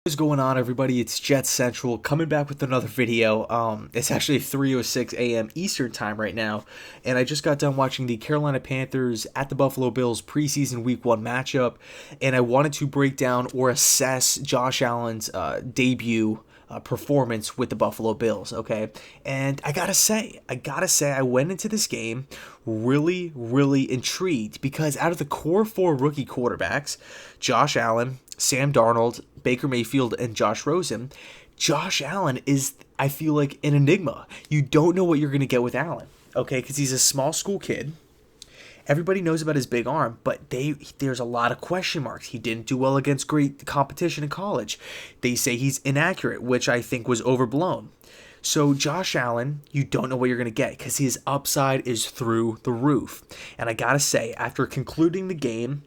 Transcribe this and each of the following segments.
What's going on, everybody? It's JetsCentral coming back with another video. It's actually 3:06 a.m. Eastern time right now, and I just got done watching the Carolina Panthers at the Buffalo Bills preseason Week 1 matchup, and I wanted to break down or assess Josh Allen's debut performance with the Buffalo Bills, okay? And I gotta say, I went into this game really intrigued because out of the core four rookie quarterbacks, Josh Allen, Sam Darnold, Baker Mayfield, and Josh Rosen, Josh Allen is, I feel like, an enigma. You don't know what you're going to get with Allen, okay? Because he's a small school kid. Everybody knows about his big arm, but there's a lot of question marks. He didn't do well against great competition in college. They say he's inaccurate, which I think was overblown. So Josh Allen, you don't know what you're going to get because his upside is through the roof. And I got to say, after concluding the game,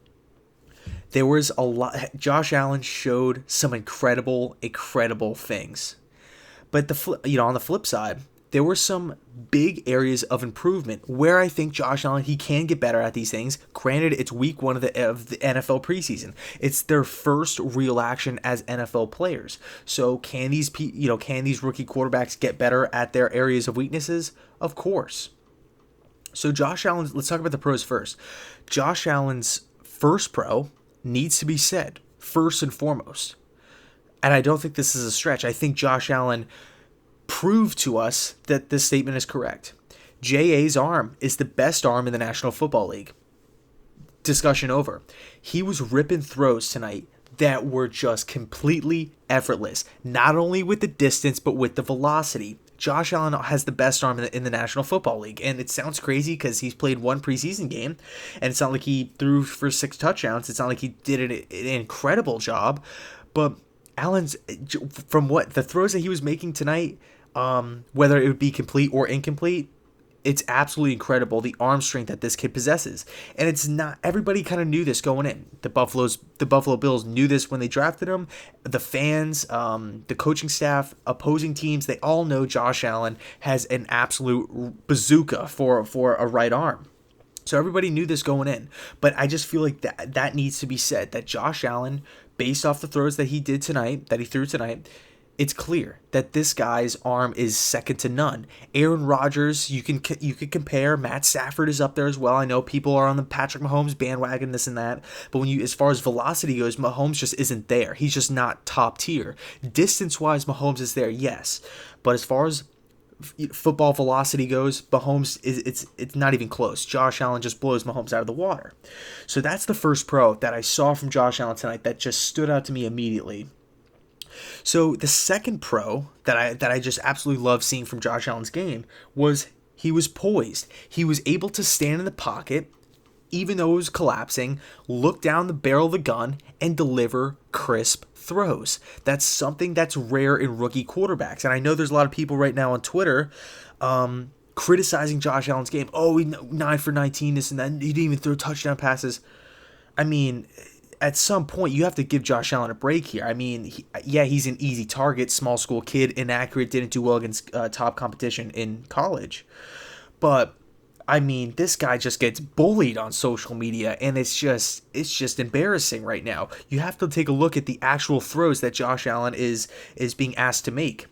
there was a lot. Josh Allen showed some incredible things. But on the flip side, there were some big areas of improvement where I think Josh Allen, he can get better at these things. Granted, it's week 1 of the NFL preseason. It's their first real action as NFL players. So can these rookie quarterbacks get better at their areas of weaknesses? Of course. So Josh Allen, let's talk about the pros first. Josh Allen's first pro needs to be said first and foremost. And I don't think this is a stretch. I think Josh Allen proved to us that this statement is correct. JA's arm is the best arm in the National Football League. Discussion over. He was ripping throws tonight that were just completely effortless, not only with the distance, but with the velocity. Josh Allen has the best arm in the National Football League, and it sounds crazy because he's played one preseason game, and it's not like he threw for 6 touchdowns. It's not like he did an incredible job, but Allen's, from what the throws that he was making tonight, whether it would be complete or incomplete, it's absolutely incredible, the arm strength that this kid possesses. And it's not, everybody kind of knew this going in. The Buffalo Bills knew this when they drafted him. The fans, the coaching staff, opposing teams, they all know Josh Allen has an absolute bazooka for a right arm. So everybody knew this going in. But I just feel like that needs to be said, that Josh Allen, based off the throws that he threw tonight, it's clear that this guy's arm is second to none. Aaron Rodgers, you can compare. Matt Stafford is up there as well. I know people are on the Patrick Mahomes bandwagon, this and that, but as far as velocity goes, Mahomes just isn't there. He's just not top tier. Distance-wise, Mahomes is there, yes, but as far as football velocity goes, Mahomes it's not even close. Josh Allen just blows Mahomes out of the water. So that's the first pro that I saw from Josh Allen tonight that just stood out to me immediately. So the second pro that I just absolutely love seeing from Josh Allen's game was he was poised. He was able to stand in the pocket, even though it was collapsing, look down the barrel of the gun, and deliver crisp throws. That's something that's rare in rookie quarterbacks. And I know there's a lot of people right now on Twitter criticizing Josh Allen's game. Oh, he 9 for 19, this and that. He didn't even throw touchdown passes. I mean, at some point, you have to give Josh Allen a break here. I mean, he's an easy target, small school kid, inaccurate, didn't do well against top competition in college. But, I mean, this guy just gets bullied on social media, and it's just embarrassing right now. You have to take a look at the actual throws that Josh Allen is being asked to make.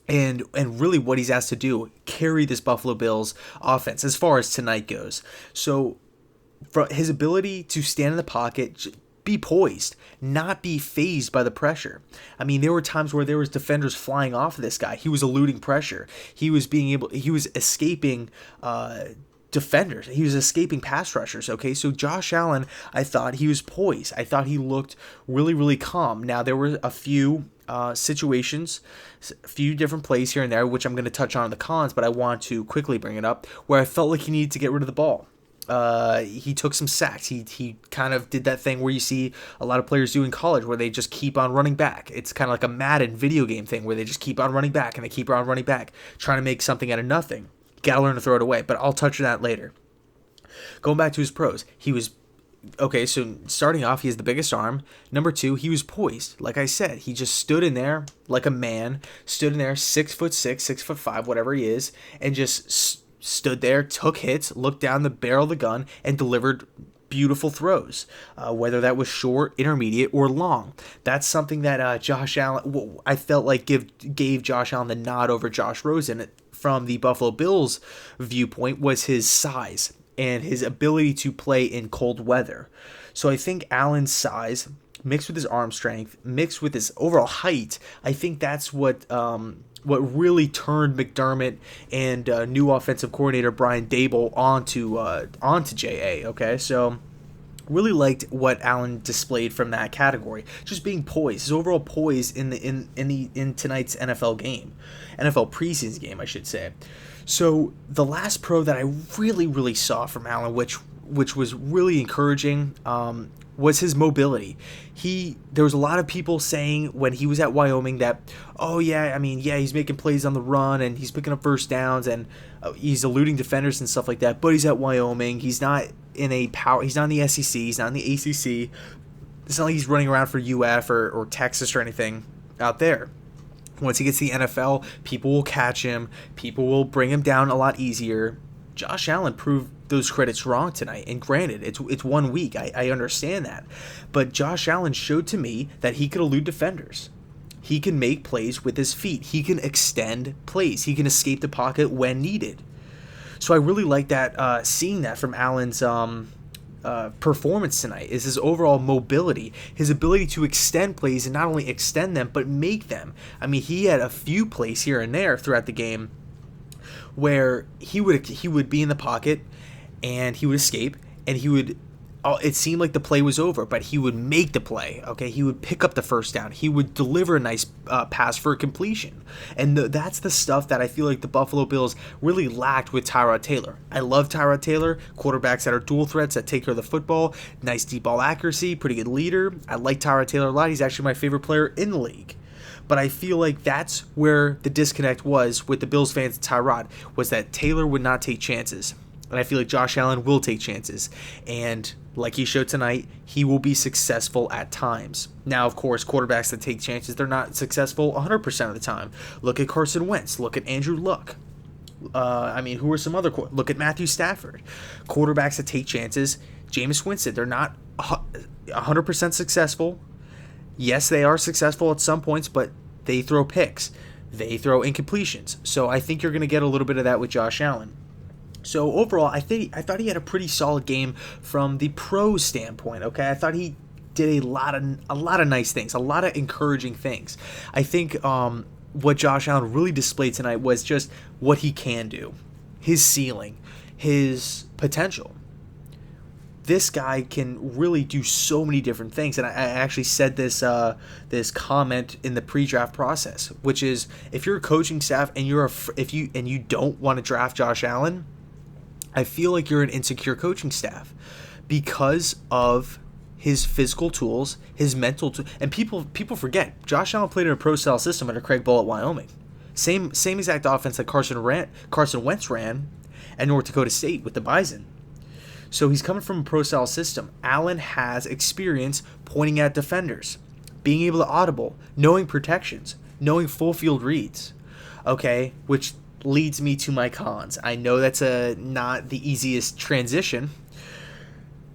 And really what he's asked to do, carry this Buffalo Bills offense as far as tonight goes. So, for his ability to stand in the pocket, be poised, not be phased by the pressure. I mean, there were times where there was defenders flying off of this guy. He was eluding pressure. He was escaping defenders. He was escaping pass rushers, okay? So Josh Allen, I thought he was poised. I thought he looked really calm. Now, there were a few situations, a few different plays here and there, which I'm going to touch on in the cons, but I want to quickly bring it up, where I felt like he needed to get rid of the ball. He took some sacks. He kind of did that thing where you see a lot of players do in college where they just keep on running back. It's kind of like a Madden video game thing where they just keep on running back and they keep on running back, trying to make something out of nothing. You gotta learn to throw it away, but I'll touch on that later. Going back to his pros, he was okay, so starting off, he has the biggest arm. Number 2, he was poised. Like I said, he just stood in there like a man, stood in there 6'6", 6'5", whatever he is, and just stood there, took hits, looked down the barrel of the gun, and delivered beautiful throws, whether that was short, intermediate, or long. That's something that Josh Allen, I felt like gave Josh Allen the nod over Josh Rosen from the Buffalo Bills viewpoint, was his size and his ability to play in cold weather. So I think Allen's size, mixed with his arm strength, mixed with his overall height, I think that's what really turned McDermott and new offensive coordinator Brian Daboll onto JA. Okay, so really liked what Allen displayed from that category, just being poised, his overall poise in tonight's NFL preseason game, I should say. So the last pro that I really saw from Allen, which was really encouraging, was his mobility. There was a lot of people saying when he was at Wyoming that, oh yeah, he's making plays on the run and he's picking up first downs and he's eluding defenders and stuff like that, but he's at Wyoming. He's not in he's not in the SEC, he's not in the ACC. It's not like he's running around for UF or Texas or anything out there. Once he gets to the NFL, people will catch him. People will bring him down a lot easier. Josh Allen proved those credits wrong tonight. And granted, it's 1 week. I understand that. But Josh Allen showed to me that he could elude defenders. He can make plays with his feet. He can extend plays. He can escape the pocket when needed. So I really like that, seeing that from Allen's performance tonight, is his overall mobility, his ability to extend plays, and not only extend them, but make them. He had a few plays here and there throughout the game where he would be in the pocket and he would escape and it seemed like the play was over, but he would make the play. Okay, he would pick up the first down. He would deliver a nice pass for a completion, and that's the stuff that I feel like the Buffalo Bills really lacked with Tyrod Taylor. I love Tyrod Taylor, quarterbacks that are dual threats that take care of the football, nice deep ball accuracy, pretty good leader. I like Tyrod Taylor a lot. He's actually my favorite player in the league. But I feel like that's where the disconnect was with the Bills fans and Tyrod, was that Taylor would not take chances. And I feel like Josh Allen will take chances. And like he showed tonight, he will be successful at times. Now, of course, quarterbacks that take chances, they're not successful 100% of the time. Look at Carson Wentz. Look at Andrew Luck. Who are some other... Look at Matthew Stafford. Quarterbacks that take chances. Jameis Winston, they're not 100% successful. Yes, they are successful at some points, but they throw picks. They throw incompletions. So I think you're going to get a little bit of that with Josh Allen. So overall, I thought he had a pretty solid game from the pro standpoint. Okay, I thought he did a lot of nice things, a lot of encouraging things. I think what Josh Allen really displayed tonight was just what he can do, his ceiling, his potential. This guy can really do so many different things, and I actually said this comment in the pre-draft process, which is, if you're a coaching staff and you don't want to draft Josh Allen, I feel like you're an insecure coaching staff, because of his physical tools, his mental tools. And people forget, Josh Allen played in a pro-style system under Craig Bull at Wyoming. Same exact offense that Carson Wentz ran at North Dakota State with the Bison. So he's coming from a pro-style system. Allen has experience pointing at defenders, being able to audible, knowing protections, knowing full field reads. Okay, which leads me to my cons. I know that's not the easiest transition,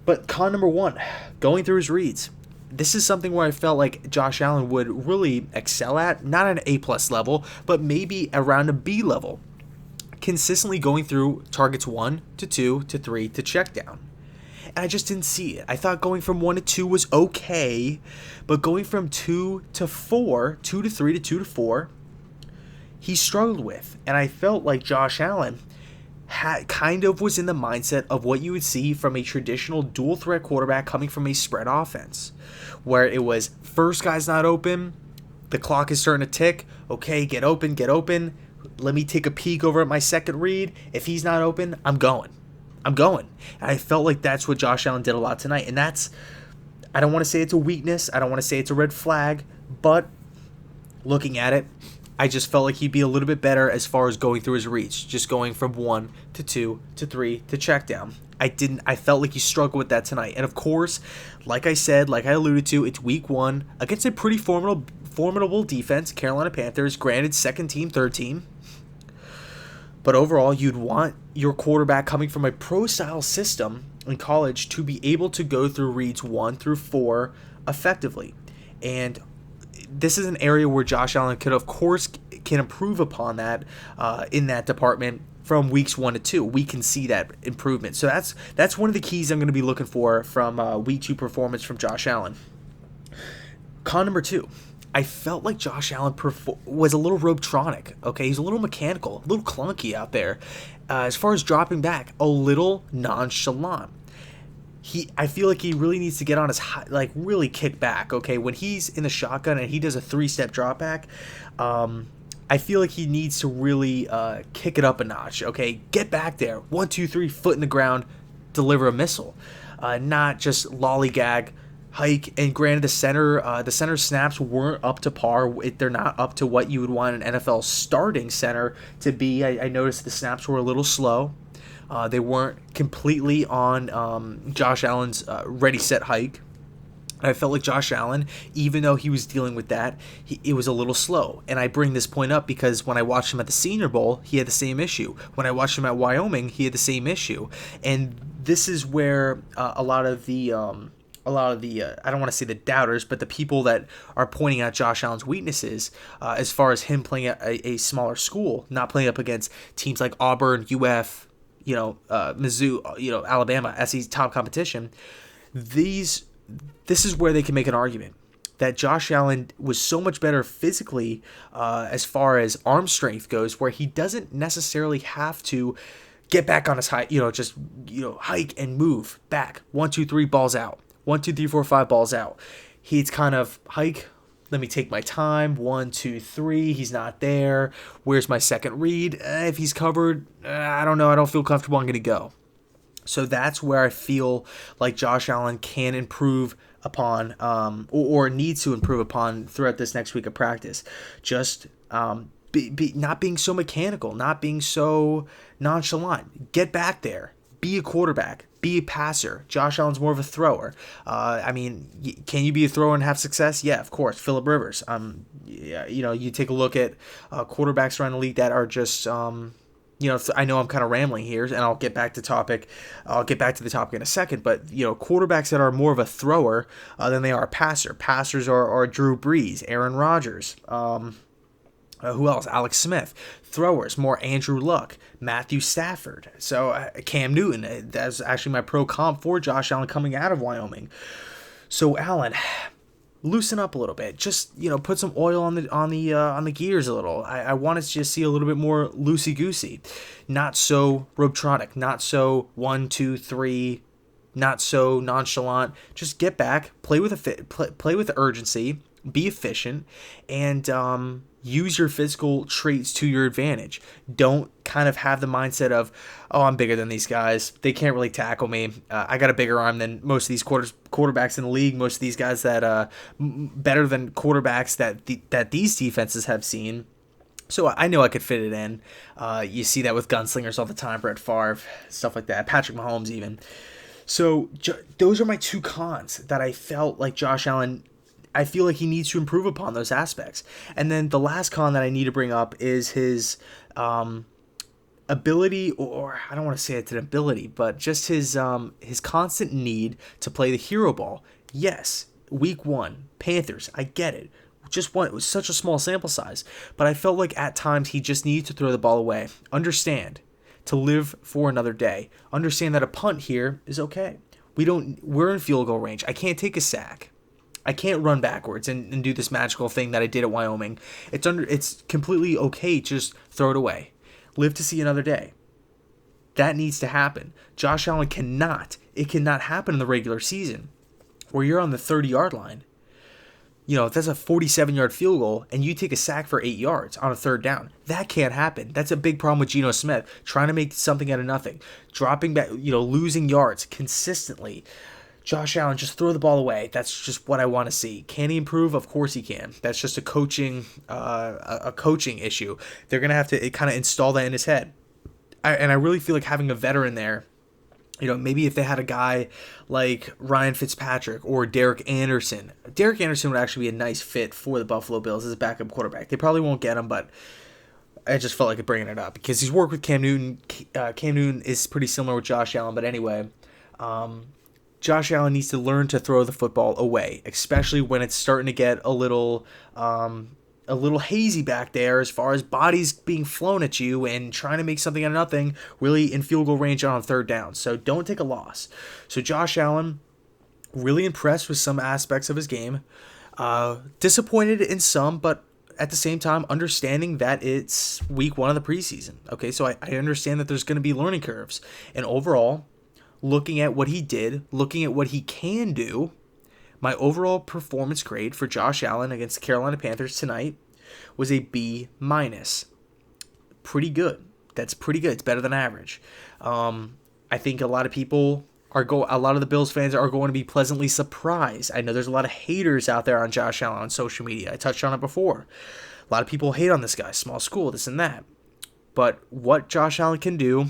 but con number one, going through his reads. This is something where I felt like Josh Allen would really excel at, not at an A+ level, but maybe around a B level. Consistently going through targets 1 to 2 to 3 to check down. And I just didn't see it. I thought going from 1 to 2 was okay, but going from 2 to 4, 2 to 3 to 2 to 4, he struggled with. And I felt like Josh Allen kind of was in the mindset of what you would see from a traditional dual threat quarterback coming from a spread offense, where it was first guy's not open, the clock is starting to tick, okay, get open, let me take a peek over at my second read, if he's not open, I'm going. And I felt like that's what Josh Allen did a lot tonight, and that's, I don't want to say it's a weakness, I don't want to say it's a red flag, but looking at it, I just felt like he'd be a little bit better as far as going through his reads, just going from 1 to 2 to 3 to check down. I felt like he struggled with that tonight. And of course, like I said, like I alluded to, it's week 1 against a pretty formidable defense, Carolina Panthers, granted second team, third team. But overall, you'd want your quarterback coming from a pro-style system in college to be able to go through reads 1 through 4 effectively. And this is an area where Josh Allen could, of course, can improve upon that in that department from weeks 1 to 2. We can see that improvement. So that's one of the keys I'm going to be looking for from week 2 performance from Josh Allen. Con number 2. I felt like Josh Allen was a little robotronic. Okay, he's a little mechanical, a little clunky out there. As far as dropping back, a little nonchalant. I feel like he really needs to get on his really kick back. Okay, when he's in the shotgun and he does a 3-step drop back, I feel like he needs to really kick it up a notch. Okay, get back there, 1, 2, 3, foot in the ground, deliver a missile, not just lollygag. Hike. And granted, the center snaps weren't up to par. They're not up to what you would want an NFL starting center to be. I noticed the snaps were a little slow. They weren't completely on Josh Allen's ready, set, hike. I felt like Josh Allen, even though he was dealing with that, it was a little slow. And I bring this point up because when I watched him at the Senior Bowl, he had the same issue. When I watched him at Wyoming, he had the same issue. And this is where a lot of the I don't want to say the doubters, but the people that are pointing out Josh Allen's weaknesses as far as him playing at a smaller school, not playing up against teams like Auburn, UF, Mizzou, Alabama, SEC's top competition. This is where they can make an argument that Josh Allen was so much better physically as far as arm strength goes, where he doesn't necessarily have to get back on his hike, hike and move back. 1, 2, 3, balls out. 1, 2, 3, 4, 5, balls out. He's kind of hike. Let me take my time. 1, 2, 3. He's not there. Where's my second read? If he's covered, I don't know. I don't feel comfortable. I'm going to go. So that's where I feel like Josh Allen can improve upon or needs to improve upon throughout this next week of practice. Just not being so mechanical, not being so nonchalant. Get back there. Be a quarterback. Be a passer. Josh Allen's more of a thrower. Can you be a thrower and have success? Yeah, of course. Phillip Rivers. You take a look at quarterbacks around the league that are just, I know I'm kind of rambling here, and I'll get back to topic. I'll get back to the topic in a second. But quarterbacks that are more of a thrower than they are a passer. Passers are Drew Brees, Aaron Rodgers. Who else? Alex Smith. Throwers, more Andrew Luck, Matthew Stafford. So Cam Newton. That's actually my pro comp for Josh Allen coming out of Wyoming. So Allen, loosen up a little bit. Just put some oil on the gears a little. I want to just see a little bit more loosey goosey, not so robotronic, not so 1, 2, 3. Not so nonchalant. Just get back, play with urgency, be efficient, and use your physical traits to your advantage. Don't kind of have the mindset of, oh, I'm bigger than these guys. They can't really tackle me. I got a bigger arm than most of these quarterbacks in the league. Most of these guys that better than quarterbacks that these defenses have seen. So I know I could fit it in. You see that with gunslingers all the time, Brett Favre, stuff like that, Patrick Mahomes even. So those are my 2 cons that I felt like Josh Allen, I feel like he needs to improve upon those aspects. And then the last con that I need to bring up is his ability, or I don't want to say it's an ability, but just his constant need to play the hero ball. Yes, week 1, Panthers, I get it. Just one, it was such a small sample size. But I felt like at times he just needed to throw the ball away. Understand, to live for another day. Understand that a punt here is okay. We're in field goal range. I can't take a sack. I can't run backwards and do this magical thing that I did at Wyoming. It's completely okay. Just throw it away. Live to see another day. That needs to happen. Josh Allen cannot. It cannot happen in the regular season where you're on the 30-yard line. If that's a 47-yard field goal and you take a sack for 8 yards on a 3rd down, that can't happen. That's a big problem with Geno Smith, trying to make something out of nothing, dropping back, losing yards consistently. Josh Allen, just throw the ball away. That's just what I want to see. Can he improve? Of course he can. That's just a coaching issue. They're going to have to kind of install that in his head. And I really feel like having a veteran there, maybe if they had a guy like Ryan Fitzpatrick or Derek Anderson. Derek Anderson would actually be a nice fit for the Buffalo Bills as a backup quarterback. They probably won't get him, but I just felt like bringing it up because he's worked with Cam Newton. Cam Newton is pretty similar with Josh Allen, but anyway, Josh Allen needs to learn to throw the football away, especially when it's starting to get a little hazy back there as far as bodies being flown at you and trying to make something out of nothing, really in field goal range on third down. So don't take a loss. So Josh Allen, really impressed with some aspects of his game. Disappointed in some, but at the same time, understanding that it's week 1 of the preseason. Okay, so I understand that there's going to be learning curves. And overall, looking at what he did, looking at what he can do, my overall performance grade for Josh Allen against the Carolina Panthers tonight was a B-. Pretty good. That's pretty good. It's better than average. I think a lot of people a lot of the Bills fans are going to be pleasantly surprised. I know there's a lot of haters out there on Josh Allen on social media. I touched on it before. A lot of people hate on this guy, small school, this and that. But what Josh Allen can do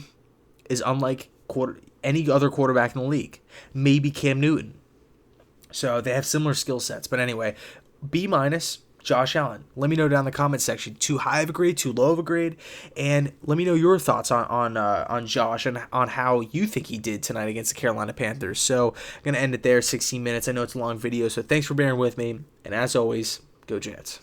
is unlike any other quarterback in the league. Maybe Cam Newton. So they have similar skill sets. But anyway, B-, Josh Allen. Let me know down in the comment section. Too high of a grade, too low of a grade, and let me know your thoughts on Josh and on how you think he did tonight against the Carolina Panthers. So I'm gonna end it there. 16 minutes. I know it's a long video, so thanks for bearing with me. And as always, go Jets.